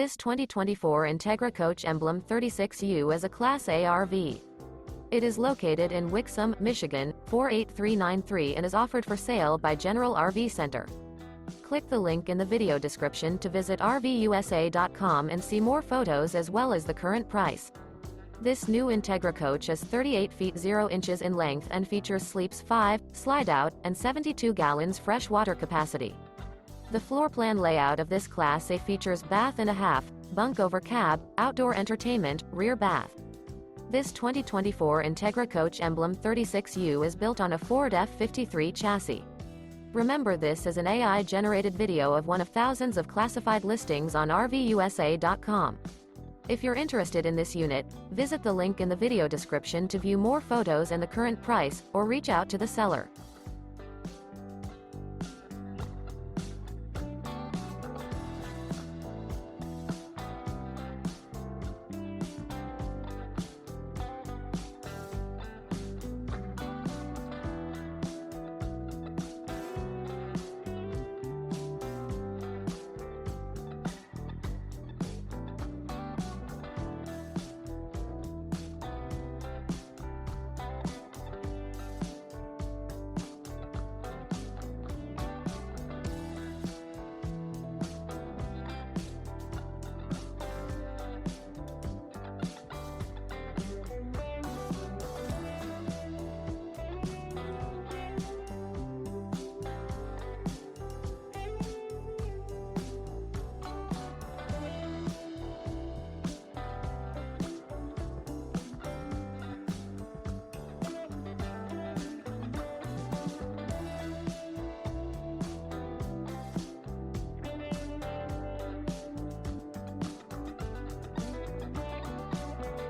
This 2024 Entegra Coach Emblem 36U is a Class A RV. It is located in Wixom, Michigan, 48393 and is offered for sale by General RV Center. Click the link in the video description to visit RVUSA.com and see more photos as well as the current price. This new Entegra Coach is 38 feet 0 inches in length and features sleeps 5, Slideout, and 72 gallons fresh water capacity. The floor plan layout of this Class A features bath and a half, bunk over cab, outdoor entertainment, rear bath. This 2024 Entegra Coach Emblem 36U is built on a Ford F53 chassis. Remember, this is an AI-generated video of one of thousands of classified listings on RVUSA.com. If you're interested in this unit, visit the link in the video description to view more photos and the current price, or reach out to the seller.